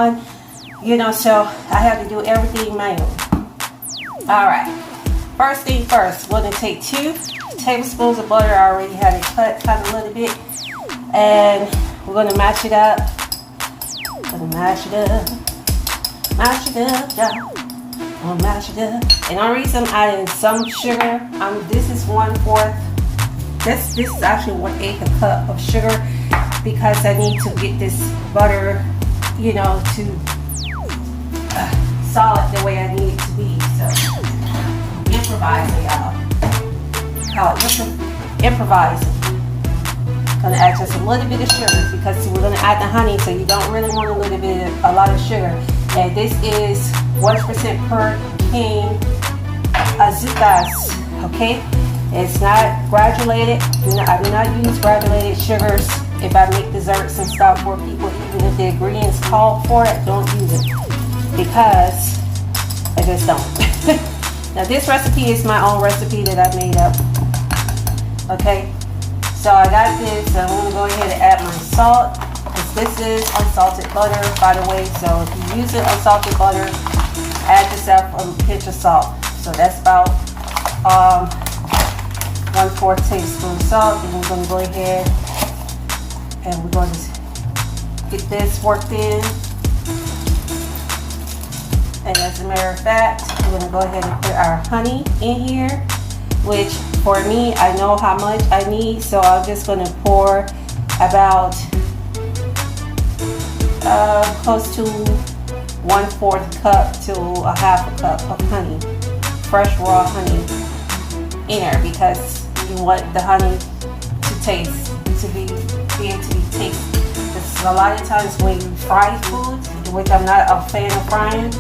on, you know, so I have to do everything manually. All right, first thing first, we're gonna take 2 tablespoons of butter. I already had it cut kind of a little bit, and we're gonna mash it up. Mash it up, yeah. I'm gonna mash it up. And the only reason I'm adding some sugar, this is 1/4. This is actually 1/8 cup of sugar, because I need to get this butter, you know, to solid the way I need it to be. So improvising, y'all. Call it improvising. Gonna add just a little bit of sugar, because we're gonna add the honey, so you don't really want a lot of sugar. And this is 1% per cane ADVOCACY, okay? It's not granulated. I do not use granulated sugars if I make desserts and stuff for people. Even if the ingredients call for it, don't use it, because I just don't. Now this recipe is my own recipe that I made up, okay? So I got this, so I'm gonna go ahead and add my salt, because this is unsalted butter, by the way. So if you use unsalted butter, add yourself a pinch of salt. So that's about 1/4 tablespoon salt. And we're gonna go ahead and we're going to get this worked in. And as a matter of fact, we're gonna go ahead and put our honey in here, which for me, I know how much I need, so I'm just gonna pour about close to 1/4 cup to a 1/2 cup of honey, fresh raw honey in there, because you want the honey to taste, to be able to be tasty. Because a lot of times when you fry food, which I'm not a fan of frying,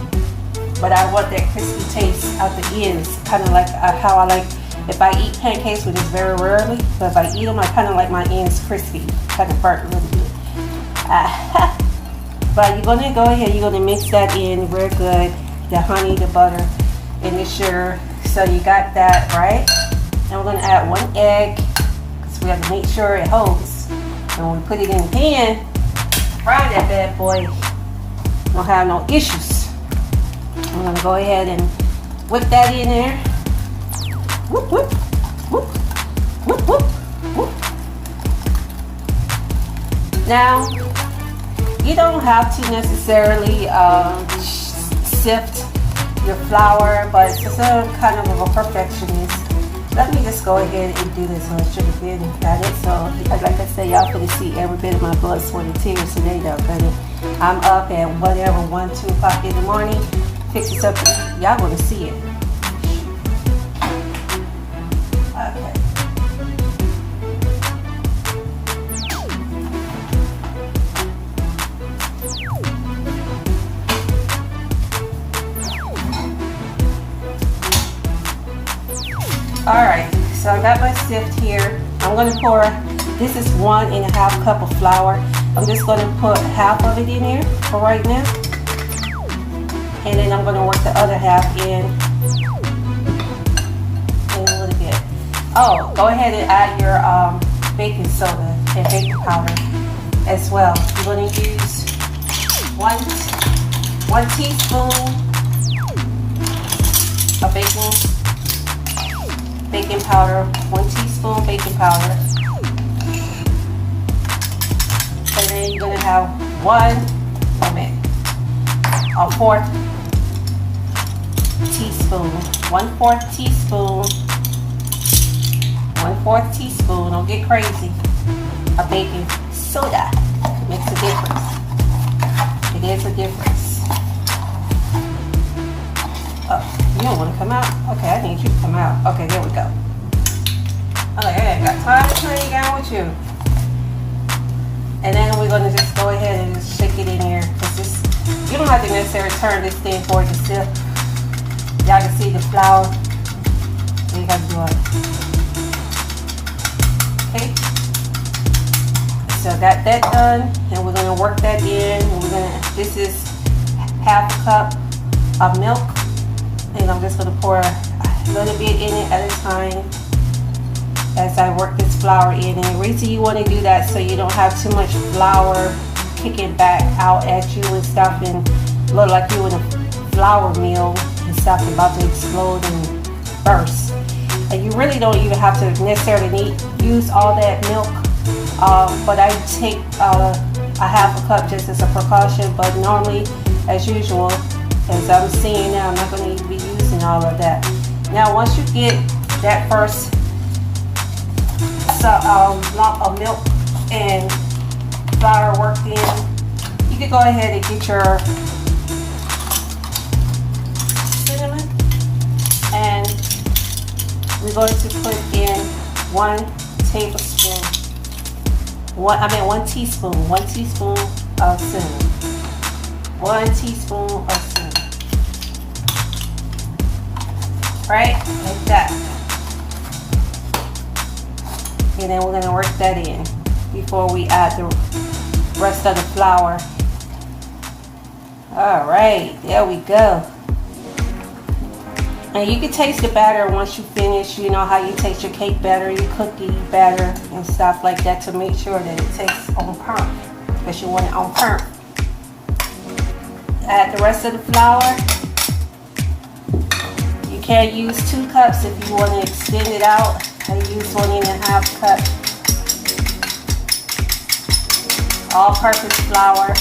but I want that crispy taste at the ends, kind of like how I like. If I eat pancakes, which is very rarely, but if I eat them, I kind of like my ends crispy, kind of burnt a little bit. But you're gonna go ahead, you're gonna mix that in real good, the honey, the butter, and the sugar. So you got that, right? And we're gonna add 1 egg, because we have to make sure it holds. And when we put it in the pan, fry that bad boy, don't have no issues. I'm gonna go ahead and whip that in there. Whoop, whoop, whoop, whoop, whoop, whoop. Now, you don't have to necessarily sift your flour, but it's just a kind of a perfectionist. Let me just go ahead and do this. So I should have been at it. So, like I said, y'all gonna see every bit of my blood, sweat, and tears today, though, buddy. I'm up at whatever, 1, 2 o'clock in the morning, fixing something. Y'all gonna see it. Okay. All right, so I got my sift here. I'm gonna pour, this is 1.5 cup of flour. I'm just gonna put half of it in here for right now. And then I'm gonna work the other half in a little bit. Oh, go ahead and add your baking soda and baking powder as well. You're gonna use one teaspoon of baking powder, 1 teaspoon baking powder. And then you're gonna have 1/4 teaspoon, 1/4 teaspoon, 1/4 teaspoon, don't get crazy, of baking soda. It makes a difference. It is a difference. Oh, you don't want to come out? Okay, I need you to come out. Okay, there we go. Okay, I got time to turn it down with you. And then we're going to just go ahead and just shake it in here. You don't have to necessarily turn this thing for it to sip. Y'all can see the flour. You got to do it. Okay. So got that done, and we're going to work that in. And this is 1/2 cup of milk, and I'm just going to pour a little bit in it at a time as I work this flour in. And the reason you want to do that so you don't have too much flour kicking back out at you and stuff, and look like you in a flour mill and stuff about to explode and burst. And you really don't even have to necessarily use all that milk, but I take a half a cup just as a precaution. But normally, as usual, as I'm seeing now, I'm not going to be using all of that. Now once you get that first lump of milk and flour worked in, you can go ahead and get your cinnamon, and we're going to put in 1 teaspoon of cinnamon. 1 teaspoon of cinnamon. Right? Like that. And then we're going to work that in before we add the rest of the flour. Alright, there we go. And you can taste the batter once you finish. You know how you taste your cake batter, your cookie batter, and stuff like that to make sure that it tastes on point, because you want it on point. Add the rest of the flour. You can use 2 cups if you want to extend it out. I use 1.5 cups. All-purpose flour,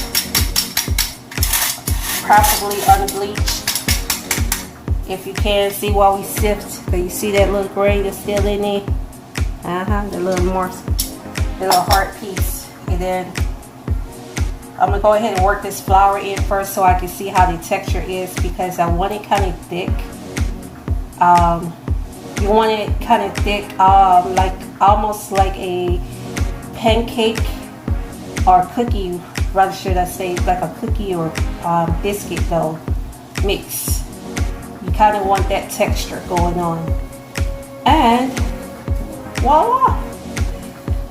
preferably unbleached. If you can, see while we sift, but you see that little grain that's still in there? The little morsel, the little heart piece. And then I'm gonna go ahead and work this flour in first so I can see how the texture is, because I want it kind of thick. You want it kind of thick, like almost like a pancake or cookie, rather should I say, like a cookie or biscuit dough mix. You kind of want that texture going on. And voila,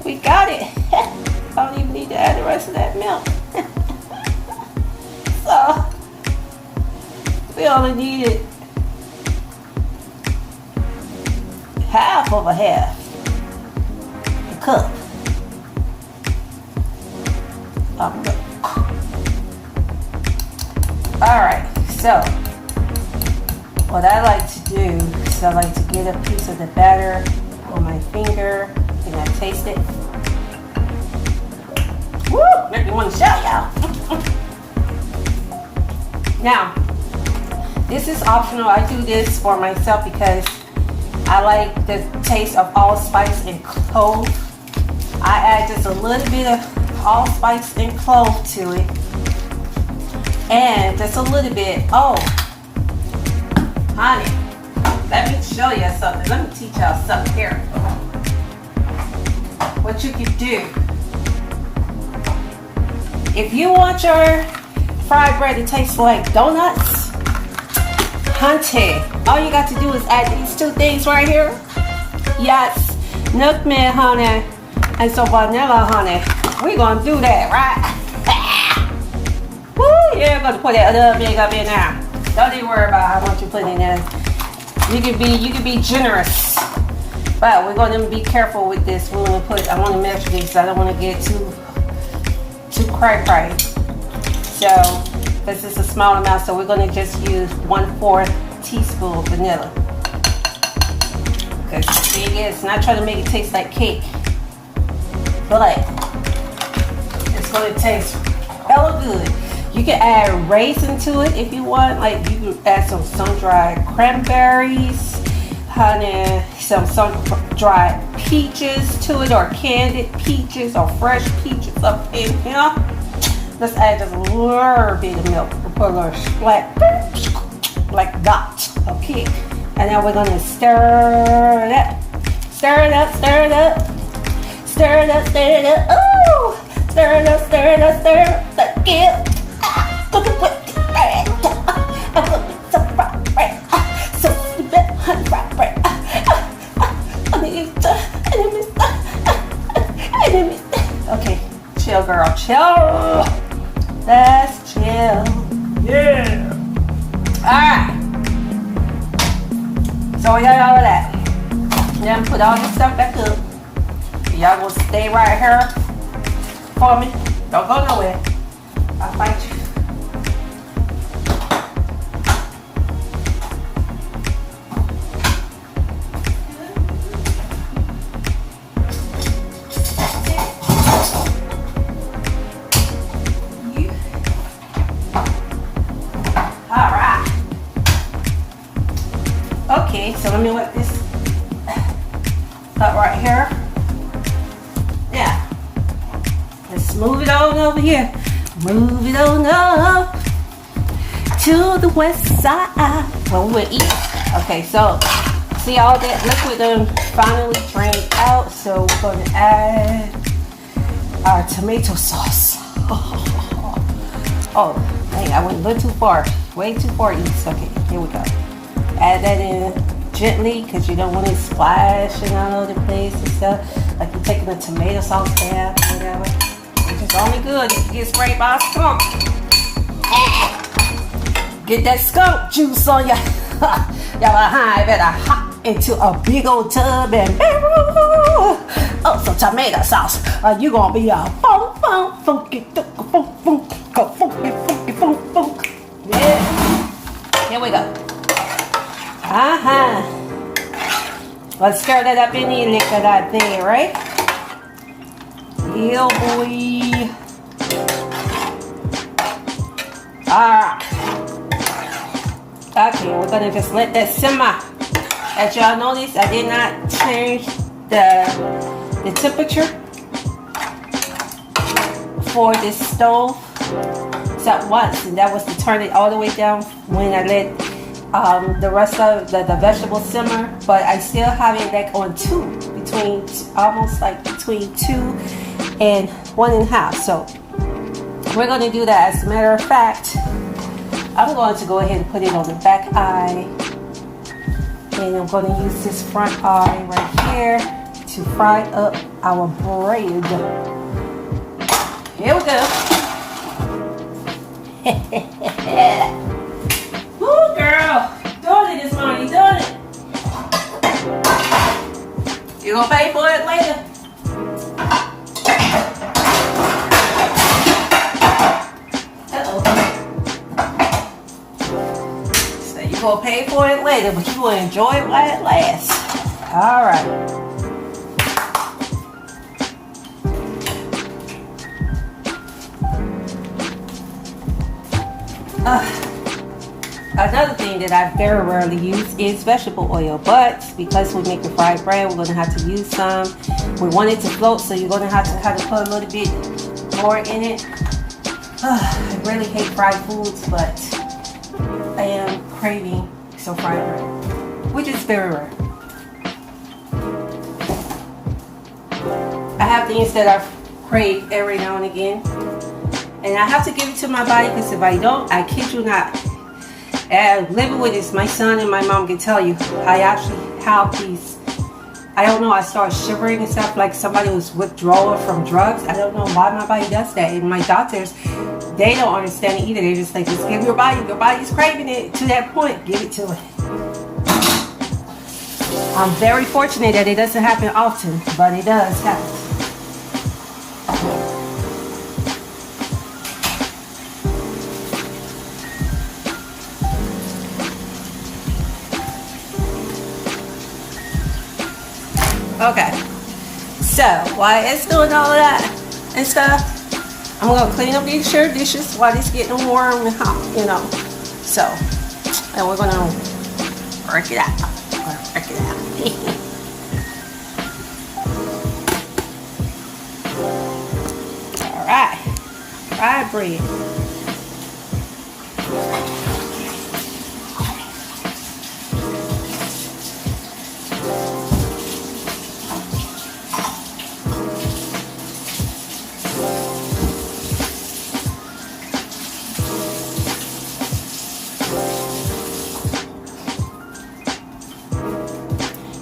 we got it. I don't even need to add the rest of that milk. So we only needed half of a cup. Alright, so what I like to do is I like to get a piece of the batter on my finger and I taste it. Woo! Make me want to shout, y'all. Now, this is optional. I do this for myself because I like the taste of allspice and clove. I add just a little bit of allspice and clove to it. And just a little bit, honey, let me show you something. Let me teach y'all something here. What you can do. If you want your fried bread to taste like donuts, honey, all you got to do is add these 2 things right here. Yes, nutmeg honey and some vanilla honey. We're gonna do that, right? Woo, you're gonna put that nutmeg up in there. Don't even worry about how much you put in there. You can be generous, but we're gonna be careful with this. I want to measure this. I don't want to get too cray. So, this is a small amount, so we're gonna just use 1/4 teaspoon of vanilla. Because the thing is, not trying to make it taste like cake, but it's gonna taste hella good. You can add raisin to it if you want. Like you can add some sun-dried cranberries, honey, some sun-dried peaches to it, or candied peaches, or fresh peaches up in here. Let's add just a little bit of milk. We'll put a little splat, like that. Okay, and now we're gonna stir it up. Stir it up, stir it up. Stir it up, stir it up. Ooh! Stir it up, stir it up, stir it up. Let's get some fried bread. So honey fried bread. Okay, chill, girl, chill. Let's chill. Yeah. Alright. So we got all of that. Then put all this stuff back up. Y'all gonna stay right here for me. Don't go nowhere. I'll fight you. Okay, so let me let this cut right here. Yeah. Let's move it on over here. Move it on up to the west side. Well, we'll eat. Okay, so see all that liquid done finally drained out. So we're going to add our tomato sauce. Oh, dang, I went a little too far. Way too far east. Okay, here we go. Add that in gently because you don't want it splashing all over the place and stuff. Like you're taking the tomato sauce bath or whatever. Which is only good if you get sprayed by a skunk. Get that skunk juice on your behind. Better hop into a big old tub and oh, some tomato sauce. You gonna be a funky. Yeah. Here we go. Let's stir that up in the liquor right there, right? Yeah, boy. Alright. Okay, we're gonna just let that simmer. As y'all notice, I did not change the temperature for this stove except once, and that was to turn it all the way down when I let the rest of the vegetables simmer. But I still have it like on 2, almost like between 2 and 1.5. So we're going to do that. As a matter of fact, I'm going to go ahead and put it on the back eye, and I'm going to use this front eye right here to fry up our bread. Here we go. Woo, girl, doing it this morning, doing it. You gonna pay for it later. Uh-oh. So you gonna pay for it later, but you will enjoy it while it lasts. All right. Another thing that I very rarely use is vegetable oil, but because we're making fried bread, we're going to have to use some. We want it to float, so you're going to have to kind of put a little bit more in it. I really hate fried foods, but I am craving some fried bread, which is very rare. I have things that I crave every now and again, and I have to give it to my body, because if I don't, I kid you not, living with this, my son and my mom can tell you, I actually have these, I don't know, I start shivering and stuff like somebody who's withdrawing from drugs. I don't know why my body does that. And my doctors, they don't understand it either. They're just like, just give your body's craving it to that point, give it to it. I'm very fortunate that it doesn't happen often, but it does happen. Okay, so while it's doing all of that and stuff, I'm gonna clean up these shared dishes while it's getting warm and hot, you know. So, and we're gonna work it out. Work it out. All right, fried bread.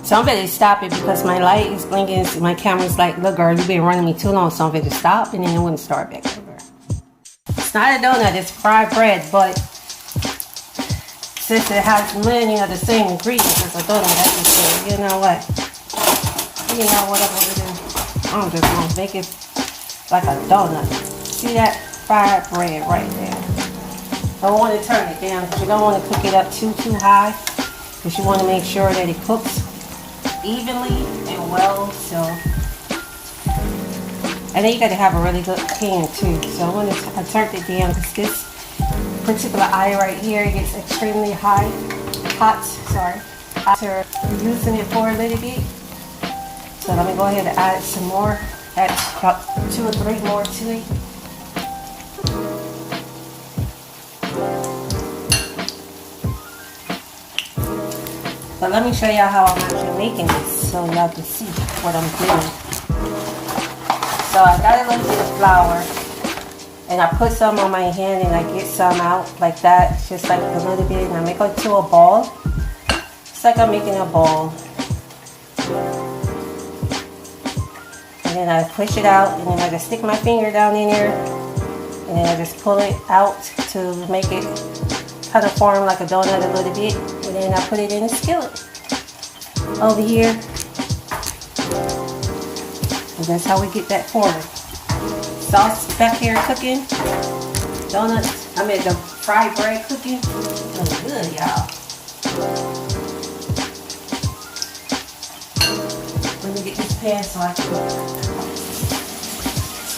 So I'm ready to stop it because my light is blinking. My camera's like, look girl, you've been running me too long, so I'm ready to stop, and then I'm going to start back over. It's not a donut, it's fried bread, but since it has many of the same ingredients as a donut, I just say, you know what? You know what I'm going to do? I'm just going to make it like a donut. See that? fried bread right there. Don't want to turn it down because you don't want to cook it up too high, because you want to make sure that it cooks evenly and well. So, and then you got to have a really good pan too. So I turned it down because this particular eye right here gets extremely hot. Sorry, after using it for a little bit. So let me go ahead and add some more. Add about 2 or 3 more to it. But let me show y'all how I'm actually making this so y'all can see what I'm doing. So I got a little bit of flour and I put some on my hand and I get some out like that, just like a little bit, and I make it to a ball. It's like I'm making a ball. And then I push it out, and then I just stick my finger down in there, and then I just pull it out to make it kind of form like a donut a little bit, and then I put it in a skillet over here, and that's how we get that forming. Sauce back here cooking, donuts, I mean the fried bread cooking. Looks good, y'all. Let me get this pan so I can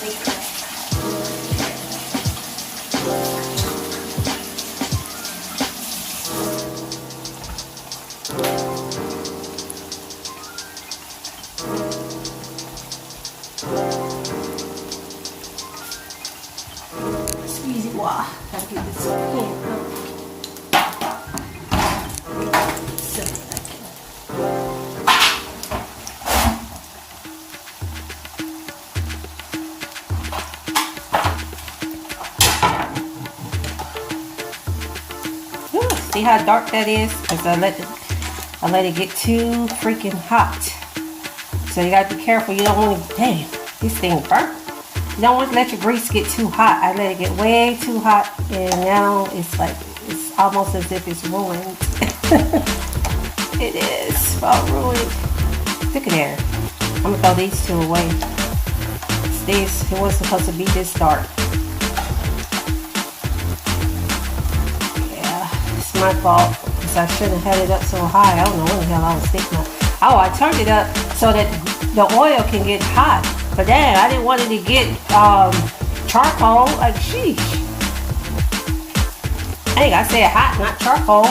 take it. Squeeze it, wow. Gotta get this pan up. See how dark that is? Because I let it get too freaking hot. So you gotta be careful. You don't want to, damn, this thing burnt. You don't want to let your grease get too hot. I let it get way too hot, and now it's like, it's almost as if it's ruined. It is about ruined. Look at there. I'm gonna throw these 2 away. It was supposed to be this dark. My fault, because I shouldn't have had it up so high. I don't know what the hell I was thinking of. Oh, I turned it up so that the oil can get hot. But dang, I didn't want it to get charcoal. Like, sheesh. Hey, I said hot, not charcoal.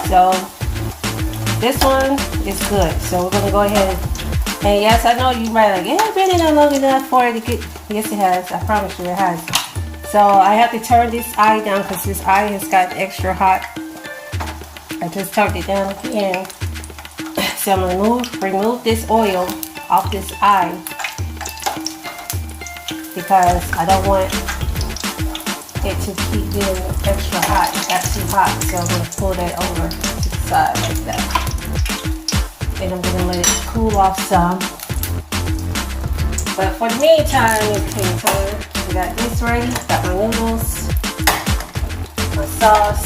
So this one is good. So we're gonna go ahead and yes, I know you might like, yeah, it's been not long enough for it to get. Yes, it has. I promise you, it has. So I have to turn this eye down because this eye has got extra hot. I just turned it down again. So I'm going to remove this oil off this eye because I don't want it to keep getting extra hot. It got too hot, so I'm going to pull that over to the side like that. And I'm going to let it cool off some. But for the meantime, it's clean time. I got this ready, got my noodles, my sauce,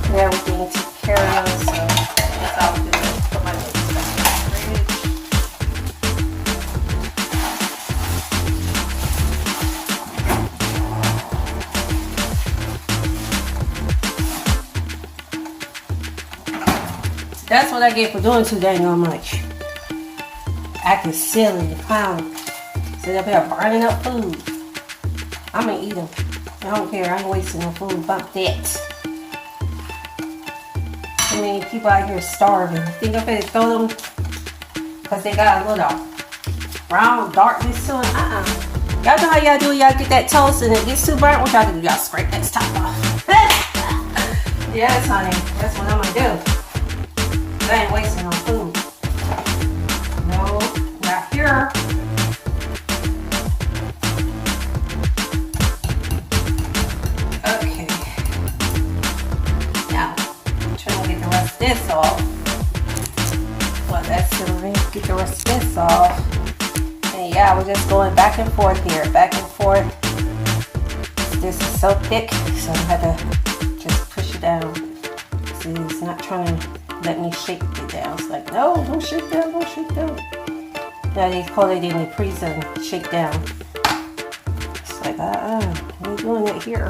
and everything to carry on, so that's all I'm doing. Put my noodles back in the fridge. That's what I get for doing too dang much. Acting silly and clowning. Sit up here burning up food. I'm gonna eat them. I don't care. I ain't wasting no food. Bump that. Too many people out here starving. Think I'm gonna throw them because they got a little brown darkness to it. Y'all know how y'all do. Y'all get that toast and it gets too burnt. What y'all do? Y'all scrape that top off. Yes, honey. That's what I'm gonna do. I ain't wasting no food. No, not here. This off. Well, that's to get the rest of this off. And yeah, we're just going back and forth here, back and forth. This is so thick, so I had to just push it down. See, it's not trying to let me shake it down. It's like, no, don't shake down, don't shake down. Now they call it in the prison shakedown. It's like, we're doing it here.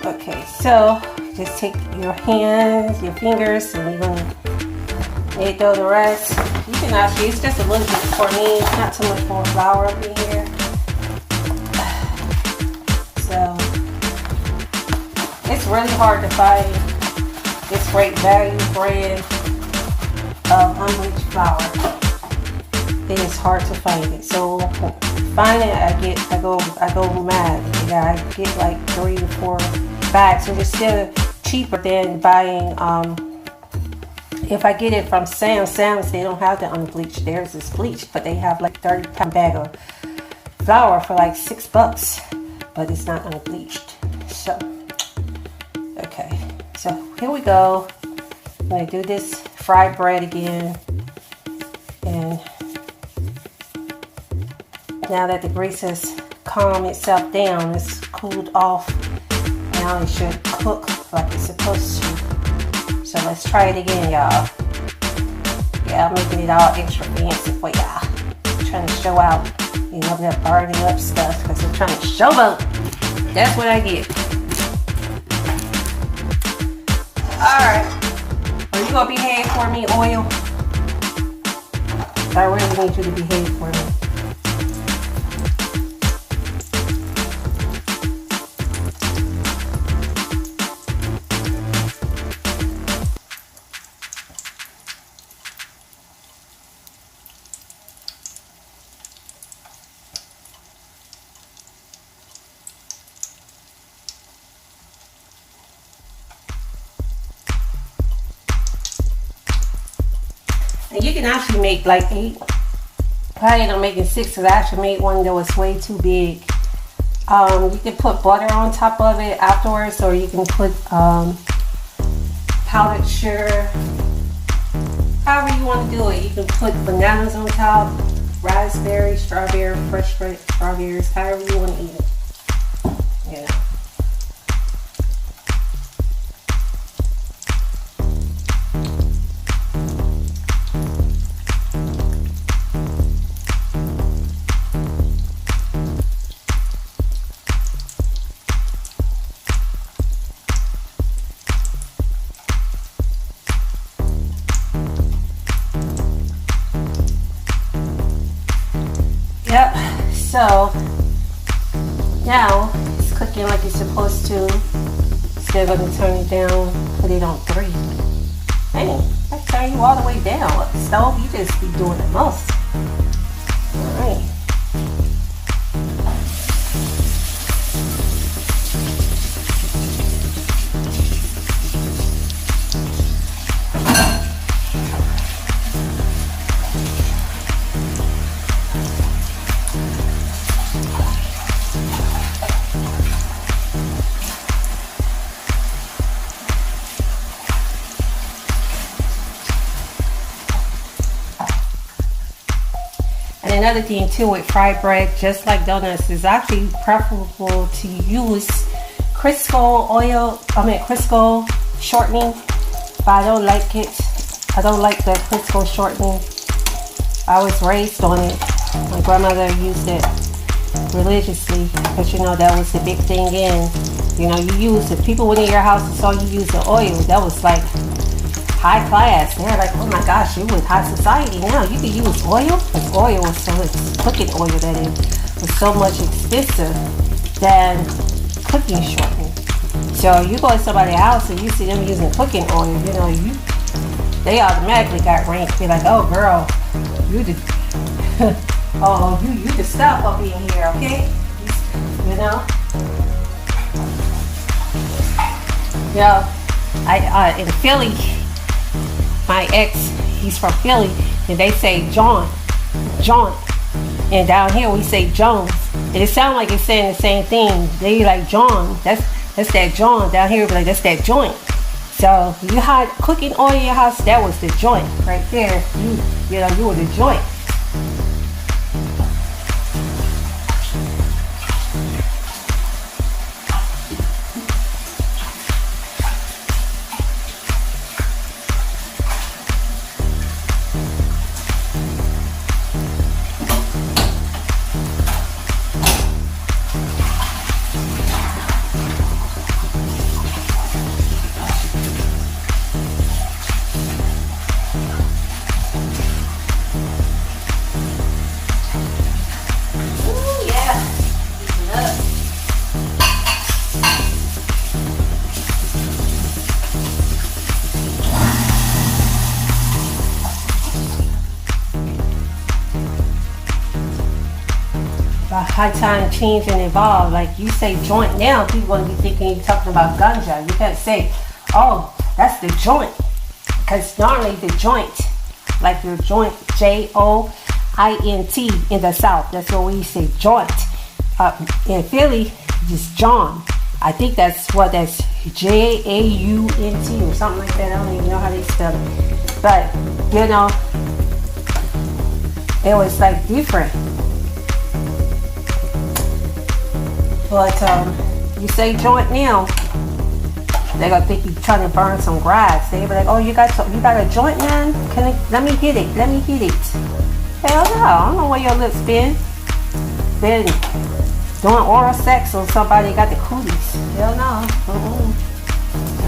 Okay, so just take your hands, your fingers, and you're gonna knead dough the rest. You can actually, it's just a little bit for me, not too much more flour up in here. So it's really hard to find this great value brand of unbleached flour. It is hard to find it. So find it, I go mad. Yeah, I get like 3 to 4 bags, and it's still cheaper than buying. If I get it from Sam's, they don't have the unbleached. Theirs is bleached, but they have like 30-pound bag of flour for like $6, but it's not unbleached. So, okay, so here we go. I'm gonna do this fried bread again, and now that the grease has calmed itself down, it's cooled off. Now it should cook like it's supposed to. So let's try it again, y'all. Yeah, I'm making it all extra fancy for y'all. Trying to show out, you know, that burning up stuff because I'm trying to show out. That's what I get. Alright. Are you gonna behave for me, oil? I really need you to behave for me. And you can actually make like 8. Probably I'm making 6 because I actually made one that was way too big. You can put butter on top of it afterwards, or you can put powdered sugar. However you want to do it. You can put bananas on top, raspberry, strawberry, fresh strawberries, however you want to eat it. Yeah. Yep, so now it's cooking like it's supposed to. Still gonna turn it down, put it on 3. Dang, I turn you all the way down. Up the stove, you just be doing the most. Alright. And another thing too with fried bread, just like donuts, is actually preferable to use Crisco oil. Crisco shortening. But I don't like it. I don't like the Crisco shortening. I was raised on it. My grandmother used it religiously because you know that was the big thing in. You know, you use it. People went in your house and saw you use the oil. That was like high class. They're like, oh my gosh, you're with high society now. You can use oil. Because oil was so cooking oil that it was so much expensive than cooking shortening. So you go to somebody's house and you see them using cooking oil, you know, they automatically got ranked. Be like, oh girl, you the oh you the stuff up in here, okay? You know? Yeah, I in Philly, my ex, he's from Philly, and they say John, and down here we say Jones, and it sounds like it's saying the same thing. They like John, that's that John. Down here we be like, that's that joint. So you had cooking oil in your house, that was the joint right there. You know, you were the joint. high time change and evolve. Like you say joint now, people gonna be thinking you're talking about ganja. You can't say, oh, that's the joint. Because normally the joint, like your joint, Joint in the South. That's what we say, joint. In Philly, just John. I think that's Jaunt or something like that. I don't even know how they spell it. But, you know, it was like different. But you say joint now, they're gonna think you're trying to burn some grass. They be like, oh, you got a joint, man? Let me hit it. Hell no, I don't know where your lips been doing oral sex on somebody got the cooties. Hell no.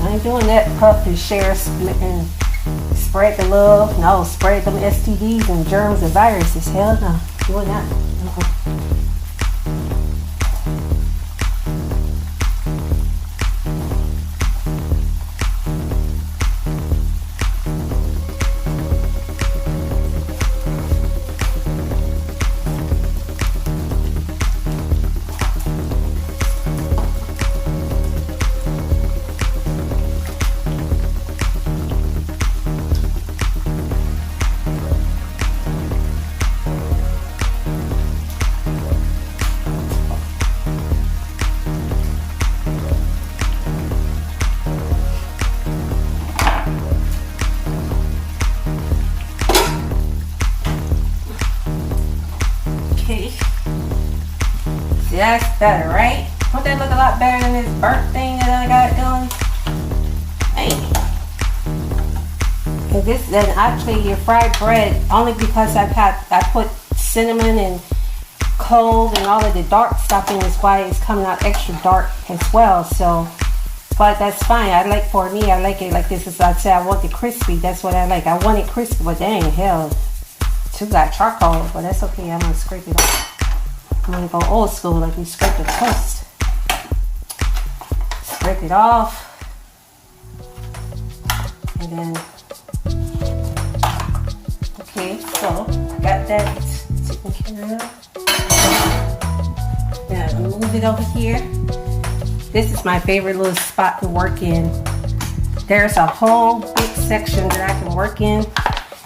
I ain't doing that. Puff and share, split and spread the love. No, spread them STDs and germs and viruses. Hell no, doing that. That's better, right? Won't that look a lot better than this burnt thing that I got going? Hey. And this, then actually your fried bread, only because I put cinnamon and clove and all of the dark stuff in, is why it's coming out extra dark as well. So, but that's fine. I like it like this. As I said, I want it crispy. That's what I like. I want it crispy, but dang, hell, too got charcoal, but that's okay. I'm gonna scrape it off. I'm gonna go old school, like we scrape the toast. Scrape it off. And then, okay, so I got that taken care of. Now I'm gonna move it over here. This is my favorite little spot to work in. There's a whole big section that I can work in,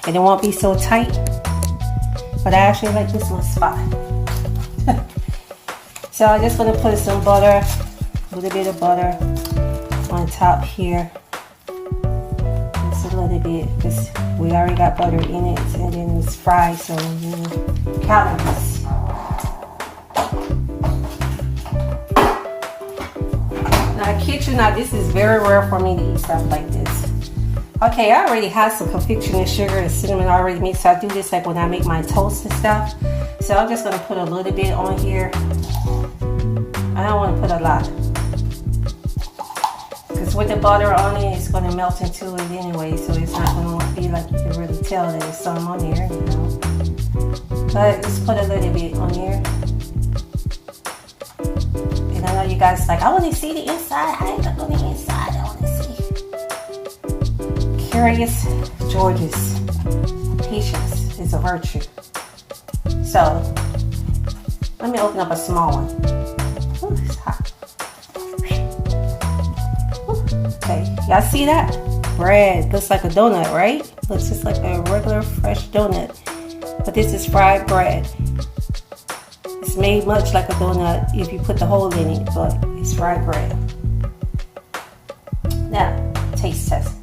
and it won't be so tight. But I actually like this little spot. So I'm just going to put some butter, a little bit of butter on top here. Just a little bit, because we already got butter in it, and then it's fried, so calories. Now kid you not, this is very rare for me to eat stuff like this. Okay, I already have some confectionery sugar and cinnamon already mixed, so I do this like when I make my toast and stuff. So I'm just going to put a little bit on here. I don't want to put a lot, because with the butter on it, it's going to melt into it anyway, so it's not going to be like you can really tell that there's some on there, you know. But just put a little bit on here. And I know you guys like, I want to see the inside. I ain't on the inside. I want to see. Curious George's patience is a virtue. So let me open up a small one. Ooh, it's hot. Ooh, okay, y'all see that? Bread looks like a donut, right? Looks just like a regular fresh donut. But this is fried bread. It's made much like a donut if you put the hole in it, but it's fried bread. Now, taste test.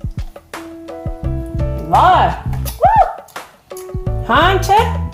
Lord! Woo! Huh, check?